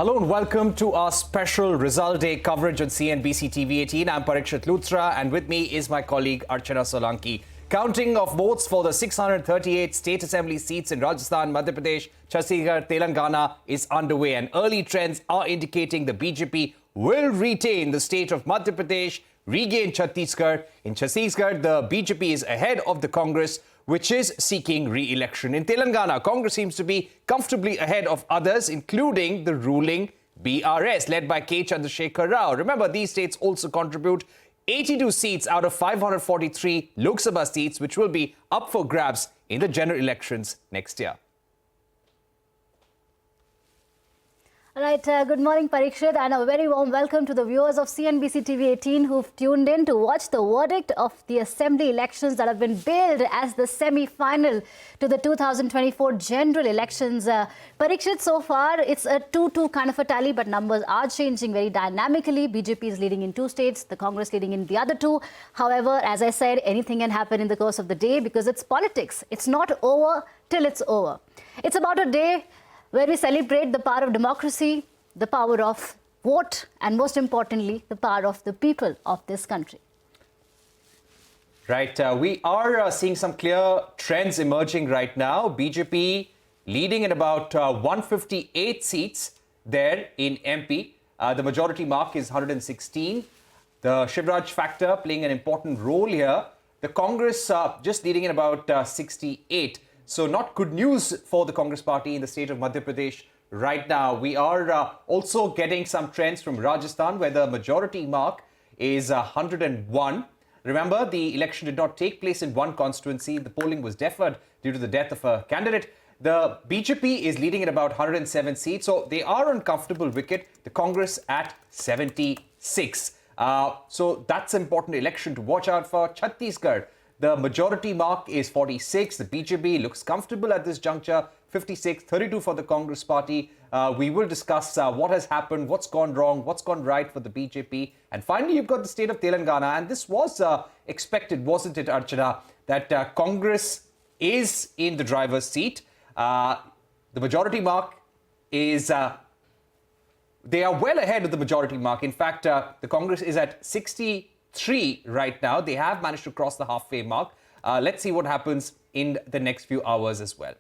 Hello and welcome to our special result day coverage on CNBC TV18. I'm Parikshit Luthra and with me is my colleague Archana Solanki. Counting of votes for the 638 state assembly seats in Rajasthan, Madhya Pradesh, Chhattisgarh, Telangana is underway and early trends are indicating the BJP will retain the state of Madhya Pradesh, regain Chhattisgarh. In Chhattisgarh, the BJP is ahead of the Congress, which is seeking re-election. In Telangana, Congress seems to be comfortably ahead of others, including the ruling BRS, led by K. Chandrasekhar Rao. Remember, these states also contribute 82 seats out of 543 Lok Sabha seats, which will be up for grabs in the general elections next year. All right, good morning, Parikshit, and a very warm welcome to the viewers of CNBC TV18 who've tuned in to watch the verdict of the assembly elections that have been billed as the semi-final to the 2024 general elections. Parikshit, so far, it's a 2-2 kind of a tally, but numbers are changing very dynamically. BJP is leading in 2 states, the Congress leading in the other 2. However, as I said, anything can happen in the course of the day because it's politics. It's not over till it's over. It's about a day where we celebrate the power of democracy, the power of vote, and most importantly, the power of the people of this country. Right. We are seeing some clear trends emerging right now. BJP leading in about 158 seats there in MP. The majority mark is 116. The Shivraj factor playing an important role here. The Congress just leading in about 68. So not good news for the Congress party in the state of Madhya Pradesh right now. We are also getting some trends from Rajasthan where the majority mark is 101. Remember, the election did not take place in one constituency. The polling was deferred due to the death of a candidate. The BJP is leading at about 107 seats. So they are on comfortable wicket. The Congress at 76. So that's an important election to watch out for. Chhattisgarh, the majority mark is 46. The BJP looks comfortable at this juncture, 56, 32 for the Congress party. We will discuss what has happened, what's gone wrong, what's gone right for the BJP. And finally, you've got the state of Telangana. And this was expected, wasn't it, Archana, that Congress is in the driver's seat. The majority mark is... they are well ahead of the majority mark. In fact, the Congress is at 63 right now. They have managed to cross the halfway mark. Let's see what happens in the next few hours as well.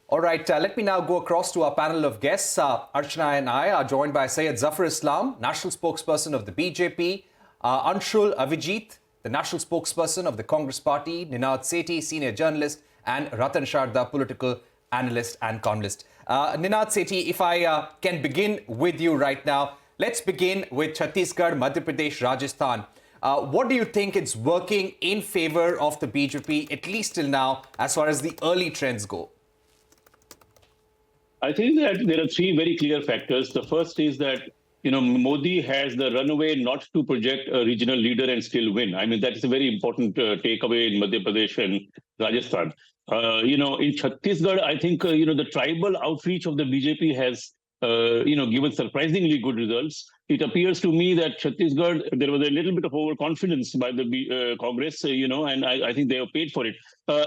All right, let me now go across to our panel of guests. Archana and I are joined by Syed Zafar Islam, national spokesperson of the BJP, Anshul Avijit, the national spokesperson of the Congress party, Ninad Sethi, senior journalist, and Ratan, Sharda, political analyst and columnist. Ninad Sethi, if I can begin with you right now. Let's begin with Chhattisgarh, Madhya Pradesh, Rajasthan. What do you think is working in favor of the BJP, at least till now, as far as the early trends go? I think that there are 3 very clear factors. The first is that, Modi has the runaway not to project a regional leader and still win. I mean, that is a very important takeaway in Madhya Pradesh and Rajasthan. In Chhattisgarh, I think, the tribal outreach of the BJP has given surprisingly good results. It appears to me that Chhattisgarh, there was a little bit of overconfidence by the Congress, and I think they have paid for it.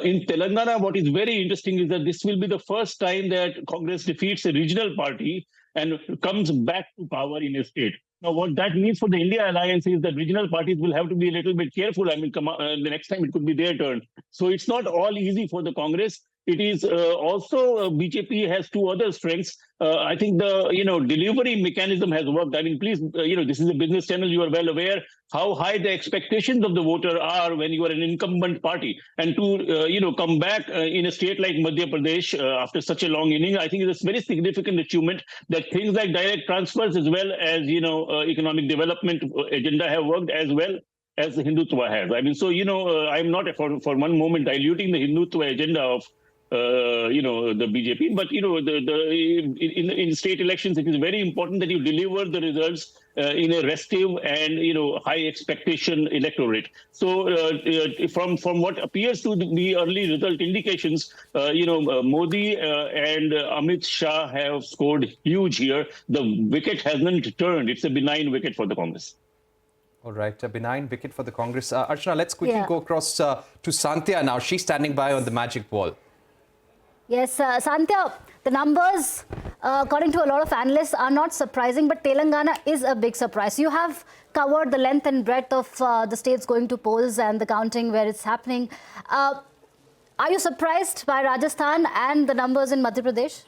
In Telangana, what is very interesting is that this will be the first time that Congress defeats a regional party and comes back to power in a state. Now, what that means for the India alliance is that regional parties will have to be a little bit careful. I mean, the next time it could be their turn. So it's not all easy for the Congress. It is also BJP has 2 other strengths. I think the delivery mechanism has worked. I mean, please, this is a business channel. You are well aware how high the expectations of the voter are when you are an incumbent party, and to come back in a state like Madhya Pradesh after such a long inning, I think is a very significant achievement. That things like direct transfers as well as economic development agenda have worked as well as the Hindutva has. I mean, so I'm not for one moment diluting the Hindutva agenda of the BJP, but in state elections, it is very important that you deliver the results in a restive and high expectation electorate. So from what appears to be early result indications, Modi and Amit Shah have scored huge here. The wicket hasn't turned. It's a benign wicket for the Congress. All right, a benign wicket for the Congress. Archana, let's quickly go across to Sandhya now. She's standing by on the magic wall. Yes, Santya, the numbers, according to a lot of analysts, are not surprising, but Telangana is a big surprise. You have covered the length and breadth of the states going to polls and the counting where it's happening. Are you surprised by Rajasthan and the numbers in Madhya Pradesh?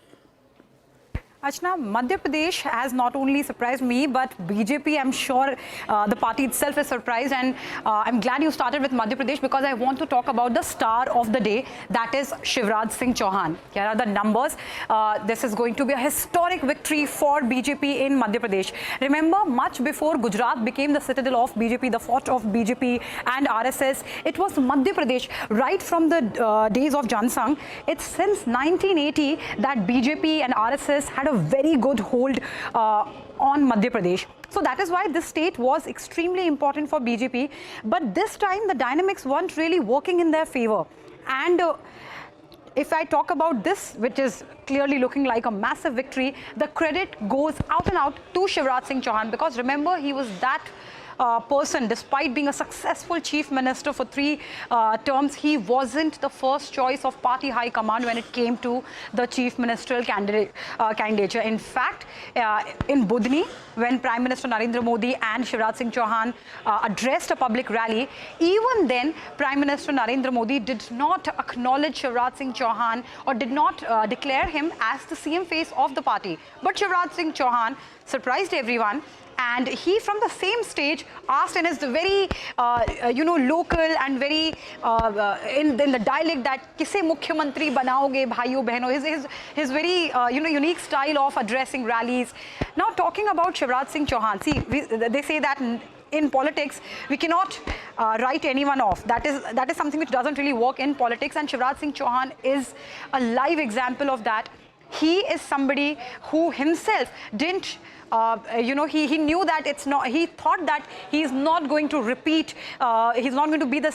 Archana, Madhya Pradesh has not only surprised me, but BJP, I'm sure the party itself is surprised. And I'm glad you started with Madhya Pradesh because I want to talk about the star of the day, that is Shivraj Singh Chauhan. Here are the numbers. This is going to be a historic victory for BJP in Madhya Pradesh. Remember, much before Gujarat became the citadel of BJP, the fort of BJP and RSS, it was Madhya Pradesh right from the days of Jansang. It's since 1980 that BJP and RSS had a very good hold on Madhya Pradesh. So that is why this state was extremely important for BJP. But this time the dynamics weren't really working in their favor. And if I talk about this, which is clearly looking like a massive victory, the credit goes out and out to Shivraj Singh Chauhan, because remember, he was that person. Despite being a successful chief minister for 3 terms, he wasn't the first choice of party high command when it came to the chief ministerial candidature. In fact, in Budni, when Prime Minister Narendra Modi and Shivraj Singh Chauhan addressed a public rally, even then Prime Minister Narendra Modi did not acknowledge Shivraj Singh Chauhan or did not declare him as the CM face of the party. But Shivraj Singh Chauhan surprised everyone. And he, from the same stage, asked in his very, local and very in the dialect that "Kise Mukhyamantri banaoge bhaiyo behno." His very unique style of addressing rallies. Now, talking about Shivraj Singh Chauhan, see, they say that in politics we cannot write anyone off. That is something which doesn't really work in politics, and Shivraj Singh Chauhan is a live example of that. He is somebody who himself didn't. He knew that it's not, he thought that he's not going to repeat, he's not going to be the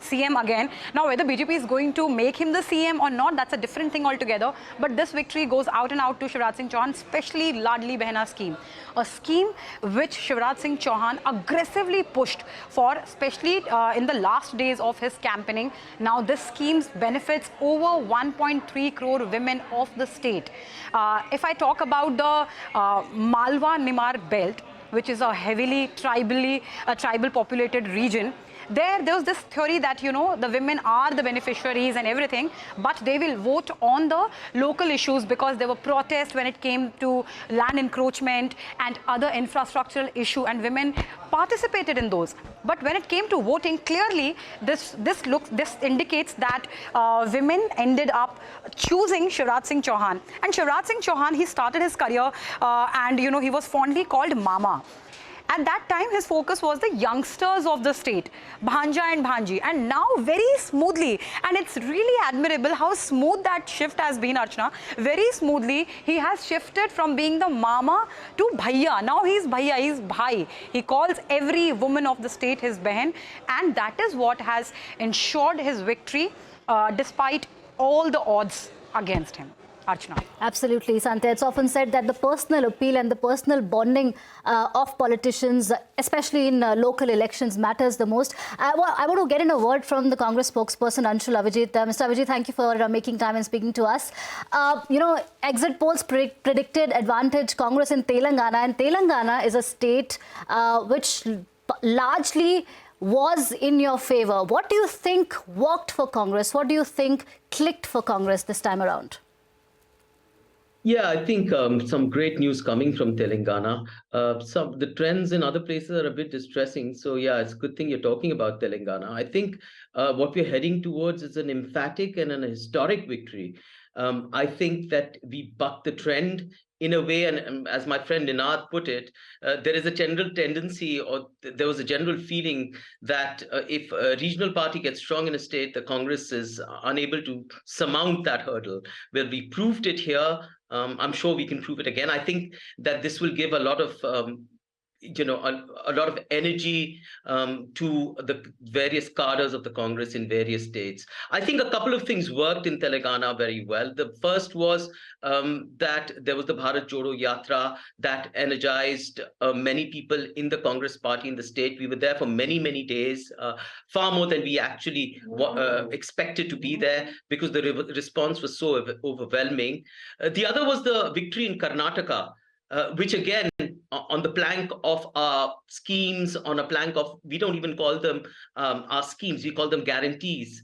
CM again. Now, whether BJP is going to make him the CM or not, that's a different thing altogether. But this victory goes out and out to Shivraj Singh Chauhan, especially Ladli Behna scheme. A scheme which Shivraj Singh Chauhan aggressively pushed for, especially in the last days of his campaigning. Now, this scheme benefits over 1.3 crore women of the state. If I talk about the Malwa Nimar belt, which is a heavily tribal populated region, there was this theory that, the women are the beneficiaries and everything, but they will vote on the local issues because there were protests when it came to land encroachment and other infrastructural issue, and women participated in those. But when it came to voting, clearly this indicates that women ended up choosing Shivraj Singh Chauhan. And Shivraj Singh Chauhan, he started his career and he was fondly called Mama. At that time, his focus was the youngsters of the state, Bhanja and Bhanji. And now, very smoothly, and it's really admirable how smooth that shift has been, Archana. Very smoothly, he has shifted from being the mama to bhaiya. Now he's bhaiya, he's bhai. He calls every woman of the state his behan. And that is what has ensured his victory, despite all the odds against him. Archana. Absolutely, Santya. It's often said that the personal appeal and the personal bonding of politicians, especially in local elections, matters the most. I want to get in a word from the Congress spokesperson, Anshul Avijit. Mr. Avijit, thank you for making time and speaking to us. Exit polls predicted advantage Congress in Telangana, and Telangana is a state which largely was in your favor. What do you think worked for Congress? What do you think clicked for Congress this time around? Yeah, I think some great news coming from Telangana. The trends in other places are a bit distressing. So yeah, it's a good thing you're talking about Telangana. I think what we're heading towards is an emphatic and an historic victory. I think that we bucked the trend in a way, and as my friend Ninad put it, there is a general tendency, or there was a general feeling that if a regional party gets strong in a state, the Congress is unable to surmount that hurdle. Well, we proved it here. I'm sure we can prove it again. I think that this will give a lot of a lot of energy to the various cadres of the Congress in various states. I think a couple of things worked in Telangana very well. The first was that there was the Bharat Jodo Yatra that energized many people in the Congress party in the state. We were there for many, many days, far more than we actually expected to be there, because the response was so overwhelming. The other was the victory in Karnataka, which again, on the plank of our schemes, on a plank of, we don't even call them our schemes, we call them guarantees,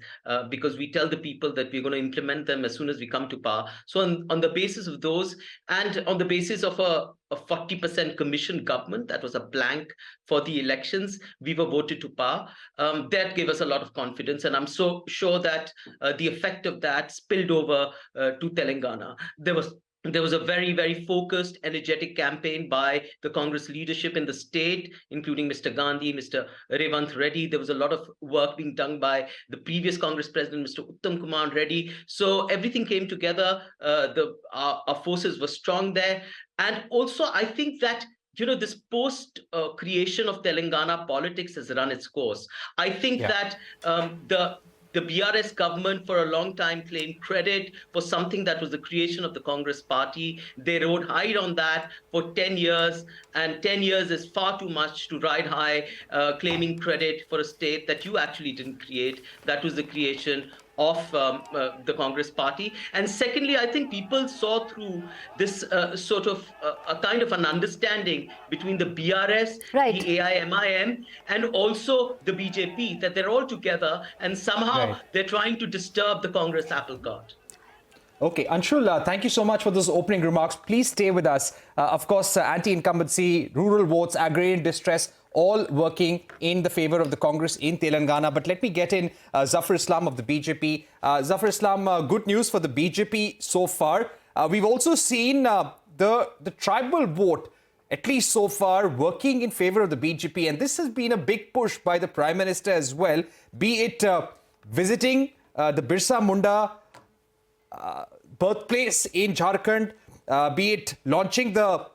because we tell the people that we're going to implement them as soon as we come to power. So on the basis of those, and on the basis of a 40% commission government, that was a plank for the elections, we were voted to power. That gave us a lot of confidence, and I'm so sure that the effect of that spilled over to Telangana. There was a very, very focused, energetic campaign by the Congress leadership in the state, including Mr. Gandhi, Mr. Revant Reddy. There was a lot of work being done by the previous Congress president, Mr. Uttam Kumar Reddy. So everything came together. Our forces were strong there. And also, I think that this post creation of Telangana politics has run its course. I think that the BRS government for a long time claimed credit for something that was the creation of the Congress party. They rode high on that for 10 years, and 10 years is far too much to ride high, claiming credit for a state that you actually didn't create. That was the creation of the Congress party. And secondly, I think people saw through this sort of a kind of an understanding between the BRS, the AIMIM, and also the BJP, that they're all together, and somehow they're trying to disturb the Congress apple cart. Okay, Anshul, thank you so much for those opening remarks. Please stay with us. Of course, anti-incumbency, rural votes, agrarian distress, all working in the favor of the Congress in Telangana. But let me get in Zafar Islam of the BJP. Zafar Islam, good news for the BJP so far. We've also seen the tribal vote, at least so far, working in favor of the BJP. And this has been a big push by the Prime Minister as well, be it visiting the Birsa Munda birthplace in Jharkhand, be it launching the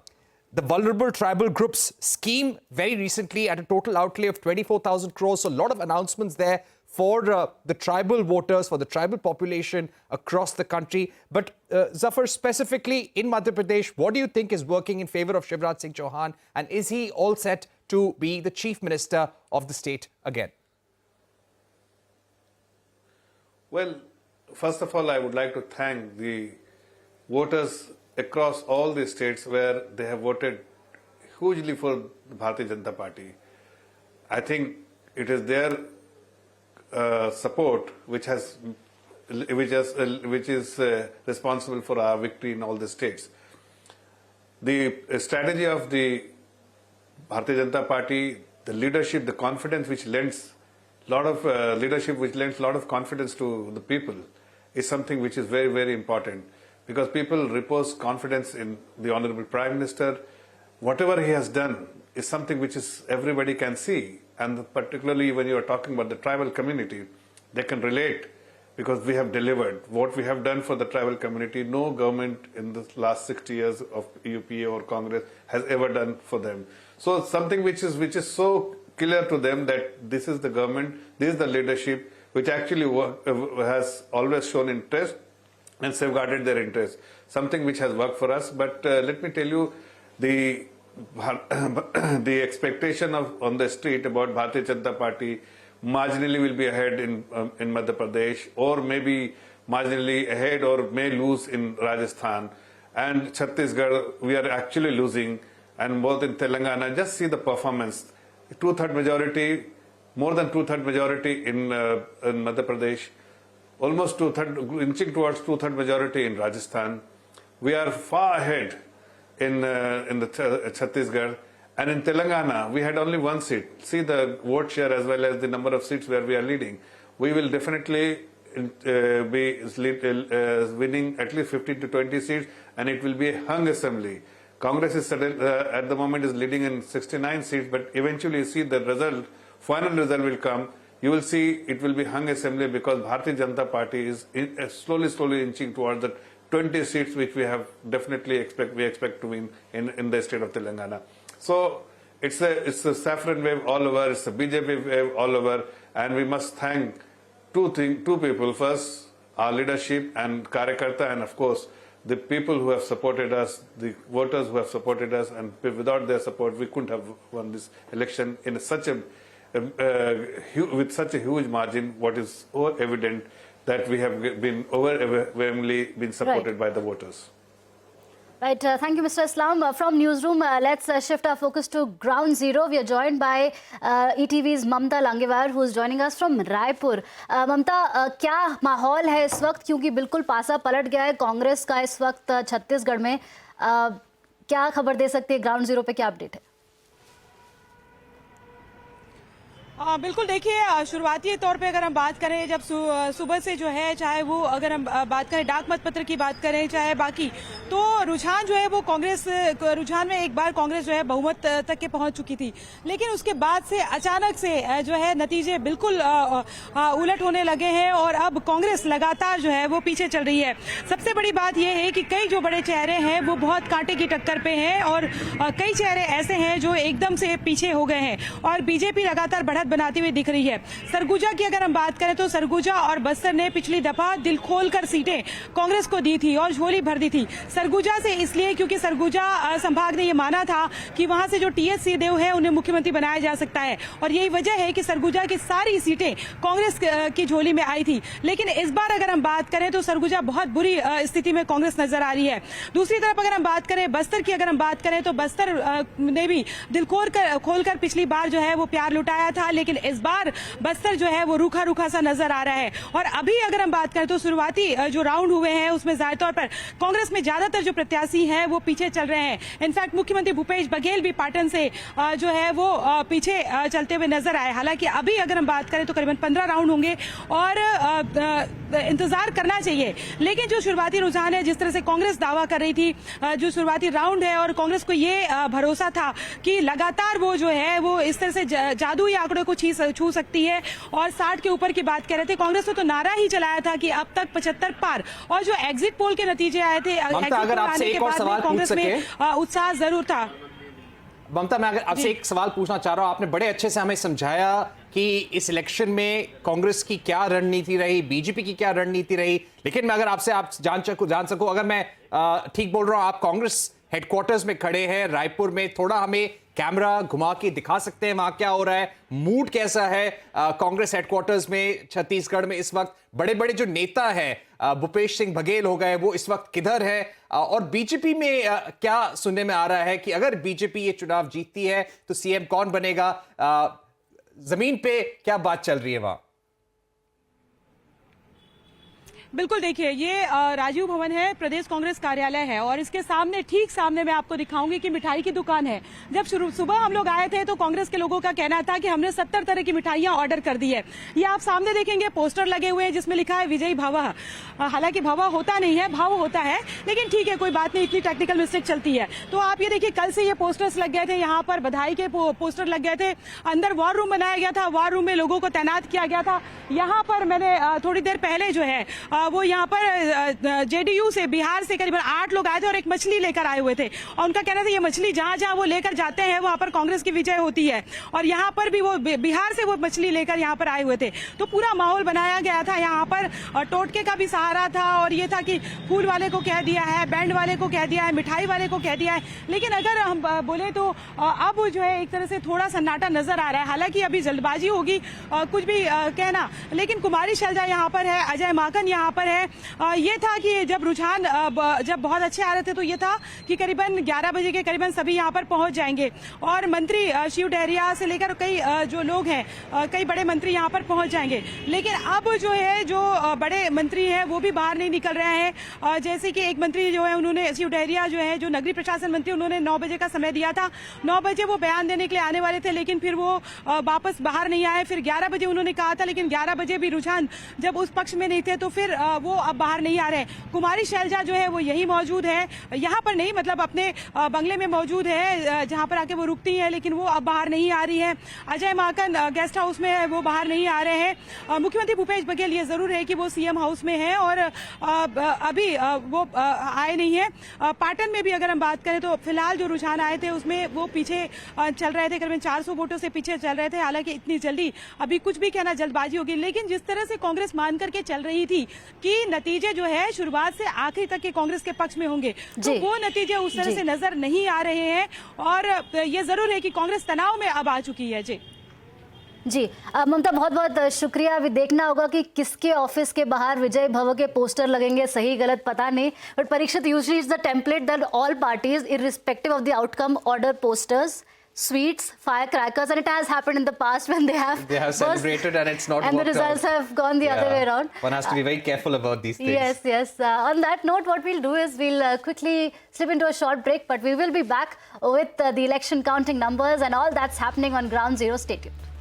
vulnerable tribal groups scheme very recently at a total outlay of 24,000 crores. So a lot of announcements there for the tribal voters, for the tribal population across the country. But Zafar, specifically in Madhya Pradesh, what do you think is working in favor of Shivraj Singh Chauhan? And is he all set to be the chief minister of the state again? Well, first of all, I would like to thank the voters across all the states where they have voted hugely for the Bharatiya Janata Party. I think it is their support which is responsible for our victory in all the states. The strategy of the Bharatiya Janata Party, the leadership, the confidence which lends lot of confidence to the people is something which is very, very important, because people repose confidence in the Honorable Prime Minister. Whatever he has done is something which is everybody can see, and particularly when you are talking about the tribal community, they can relate, because we have delivered. What we have done for the tribal community, no government in the last 60 years of UPA or Congress has ever done for them. So something which is so clear to them that this is the government, this is the leadership which actually has always shown interest and safeguarded their interests. Something which has worked for us. But let me tell you, the expectation on the street about Bharatiya Janata Party marginally will be ahead in Madhya Pradesh, or maybe marginally ahead or may lose in Rajasthan. And Chhattisgarh, we are actually losing. And both in Telangana, just see the performance. Two-third majority, more than two-third majority in Madhya Pradesh, almost inching towards two-third majority in Rajasthan. We are far ahead in the Chhattisgarh, and in Telangana we had only one seat. See the vote share as well as the number of seats where we are leading. We will definitely be winning at least 15 to 20 seats, and it will be a hung assembly. Congress is at the moment is leading in 69 seats, but eventually you see the result, final result will come. You will see it will be hung assembly, because Bharatiya Janata Party is slowly inching towards the 20 seats which we have definitely expect to win in the state of Telangana. So It's a saffron wave all over. It's a BJP wave all over, and we must thank two people. First, our leadership and Karyakarta, and of course the people who have supported us, the voters who have supported us, and without their support, we couldn't have won this election in such a with such a huge margin. What is evident that we have been overwhelmingly been supported by the voters. Right, thank you, Mr. Islam. From newsroom, let's shift our focus to ground zero. We are joined by ETV's Mamta Langewar, who is joining us from Raipur. Mamta, क्या माहौल है इस वक्त, क्योंकि बिल्कुल पासा पलट गया है कांग्रेस का इस वक्त छत्तीसगढ़ में. क्या खबर दे सकते हैं, ग्राउंड जीरो पे क्या अपडेट है? बिल्कुल, देखिए शुरुआती तौर पे अगर हम बात करें, जब सुबह से जो है, चाहे वो अगर हम बात करें डाक मत पत्र की बात करें, चाहे बाकी, तो रुझान जो है वो कांग्रेस रुझान में एक बार कांग्रेस जो है बहुमत तक के पहुंच चुकी थी, लेकिन उसके बाद से अचानक से जो है नतीजे बिल्कुल उलट होने लगे हैं और अब कांग्रेस लगातार जो है वो पीछे चल रही है. सबसे बड़ी बात यह है कि कई जो बड़े चेहरे हैं वो बहुत कांटे की टक्कर पे हैं और कई चेहरे ऐसे हैं जो एकदम से पीछे हो गए हैं और बीजेपी लगातार बढ़त बनाती हुई दिख रही है. सरगुजा की अगर हम बात करें तो सरगुजा और बस्तर ने पिछली दफा दिल खोलकर सीटें कांग्रेस को दी थी और झोली भर दी थी. सरगुजा से इसलिए क्योंकि सरगुजा संभाग ने यह माना था कि वहां से जो टीएस सिंहदेव है उन्हें मुख्यमंत्री बनाया जा सकता है और यही वजह है कि सरगुजा की सारी सीटें कांग्रेस की झोली में आई थी. लेकिन इस बार अगर हम बात करें तो सरगुजा बहुत बुरी स्थिति में कांग्रेस नजर आ रही है. दूसरी तरफ अगर हम बात करें बस्तर की, अगर हम बात करें तो बस्तर ने भी दिल खोलकर पिछली बार जो है वो प्यार लुटाया था, लेकिन इस बार बस्तर जो है वो रूखा रूखा सा नजर आ रहा है. और अभी अगर हम बात करें तो शुरुआती जो राउंड हुए हैं उसमें जाहिर तौर पर कांग्रेस में ज्यादातर जो प्रत्याशी हैं वो पीछे चल रहे हैं. इनफैक्ट मुख्यमंत्री भूपेश बघेल भी पाटन से जो है वो पीछे चलते हुए नजर आए. हालांकि अभी अगर हम बात करें तो करीबन 15 राउंड होंगे और इंतजार करना चाहिए. लेकिन जो शुरुआती रुझान है, जिस तरह से कांग्रेस दावा कर रही थी, जो शुरुआती राउंड है और कांग्रेस को ये भरोसा था कि लगातार वो जो है वो इस तरह से जादुई आंकड़ों को छू सकती है और 60 के ऊपर की बात कर रहे थे. कांग्रेस ने तो नारा ही चलाया था कि अब तक 75 पार, और जो एग्जिट पोल के नतीजे आए थे, अगर आपसे एक और सवाल पूछ सके, उत्साह जरूर था. ममता, मैं अगर आपसे एक सवाल पूछना चाह रहा हूं. आपने बड़े अच्छे से हमें समझाया कि इस इलेक्शन में कांग्रेस की क्या रणनीति रही, बीजेपी की क्या रणनीति रही, लेकिन मैं अगर आपसे जान सकूं, अगर मैं ठीक बोल रहा हूं, आप कांग्रेस हेडक्वार्टर्स में खड़े हैं रायपुर में, थोड़ा हमें कैमरा घुमा के दिखा सकते हैं वहां क्या हो रहा है, मूड कैसा है कांग्रेस हेडक्वार्टर्स में छत्तीसगढ़ में इस वक्त? बड़े बड़े जो नेता हैं, भूपेश सिंह बघेल हो गए, वो इस वक्त किधर है? और बीजेपी में क्या सुनने में आ रहा है कि अगर बीजेपी ये चुनाव जीतती है तो सीएम कौन बनेगा? जमीन पे क्या बात चल रही है वहां? बिल्कुल, देखिए ये राजीव भवन है, प्रदेश कांग्रेस कार्यालय है और इसके सामने, ठीक सामने मैं आपको दिखाऊंगी कि मिठाई की दुकान है. जब सुबह हम लोग आए थे तो कांग्रेस के लोगों का कहना था कि हमने 70 तरह की मिठाइयां ऑर्डर कर दी है. ये आप सामने देखेंगे पोस्टर लगे हुए हैं जिसमें लिखा है विजयी भव. हालांकि भव होता नहीं है, भाव होता है, लेकिन ठीक है, कोई बात नहीं, इतनी टेक्निकल मिस्टेक चलती है. तो आप ये देखिए, कल से ये पोस्टर्स लग गए थे, यहाँ पर बधाई के पोस्टर लग गए थे, अंदर वॉर रूम बनाया गया था, वॉर रूम में लोगों को तैनात किया गया था. यहाँ पर मैंने थोड़ी देर पहले जो है वो यहाँ पर जेडीयू से, बिहार से करीबन 8 लोग आए थे और एक मछली लेकर आए हुए थे और उनका कहना था ये मछली जहां जहां वो लेकर जाते हैं वहां पर कांग्रेस की विजय होती है. और यहाँ पर भी वो बिहार से वो मछली लेकर यहाँ पर आए हुए थे. तो पूरा माहौल बनाया गया था यहाँ पर, और टोटके का भी सहारा था और ये था कि फूल वाले को कह दिया है, बैंड वाले को कह दिया है, मिठाई वाले को कह दिया है. लेकिन अगर हम बोले तो अब जो है एक तरह से थोड़ा सन्नाटा नजर आ रहा है. हालांकि अभी जल्दबाजी होगी कुछ भी कहना, लेकिन कुमारी शैलजा यहाँ पर है, अजय माकन यहाँ पर है. ये था कि जब रुझान जब बहुत अच्छे आ रहे थे तो ये था कि करीबन 11 बजे के करीबन सभी यहाँ पर पहुंच जाएंगे और मंत्री शिव डहरिया से लेकर कई जो लोग हैं, कई बड़े मंत्री यहाँ पर पहुंच जाएंगे. लेकिन अब जो है जो बड़े मंत्री हैं वो भी बाहर नहीं निकल रहे हैं. जैसे कि एक मंत्री जो है, उन्होंने शिव डहरिया जो है, जो नगरीय प्रशासन मंत्री, उन्होंने 9 बजे का समय दिया था. 9 बजे वो बयान देने के लिए आने वाले थे, लेकिन फिर वो वापस बाहर नहीं आए. फिर 11 बजे उन्होंने कहा था, लेकिन 11 बजे भी रुझान जब उस पक्ष में नहीं थे तो फिर वो अब बाहर नहीं आ रहे हैं। कुमारी शैलजा जो है वो यही मौजूद है, यहाँ पर नहीं, मतलब अपने बंगले में मौजूद है जहाँ पर आके वो रुकती है, लेकिन वो अब बाहर नहीं आ रही है। अजय माकन गेस्ट हाउस में है, वो बाहर नहीं आ रहे हैं। मुख्यमंत्री भूपेश बघेल ये जरूर है कि वो सीएम हाउस में है और अभी वो आए नहीं है। पाटन में भी अगर हम बात करें तो फिलहाल जो रुझान आए थे उसमें वो पीछे चल रहे थे, करीबन 400 वोटों से पीछे चल रहे थे। हालांकि इतनी जल्दी अभी कुछ भी कहना जल्दबाजी होगी, लेकिन जिस तरह से कांग्रेस मान करके चल रही थी कि नतीजे जो है शुरुआत से आखिरी तक के कांग्रेस के पक्ष में होंगे, तो वो नतीजे उस तरह से नजर नहीं आ रहे हैं और ये जरूर है कि कांग्रेस तनाव में अब आ चुकी है। जी ममता, बहुत बहुत शुक्रिया। अभी देखना होगा कि किसके ऑफिस के बाहर विजय भव के पोस्टर लगेंगे, सही गलत पता नहीं, but Parikshit usually is the template that all parties irrespective of the outcome order posters, sweets, firecrackers, and it has happened in the past when they have celebrated and it's not and the worked results out. have gone the other way around. One has to be very careful about these things. Yes. On that note, what we'll do is we'll quickly slip into a short break, but we will be back with the election counting numbers and all that's happening on ground zero. Stay tuned.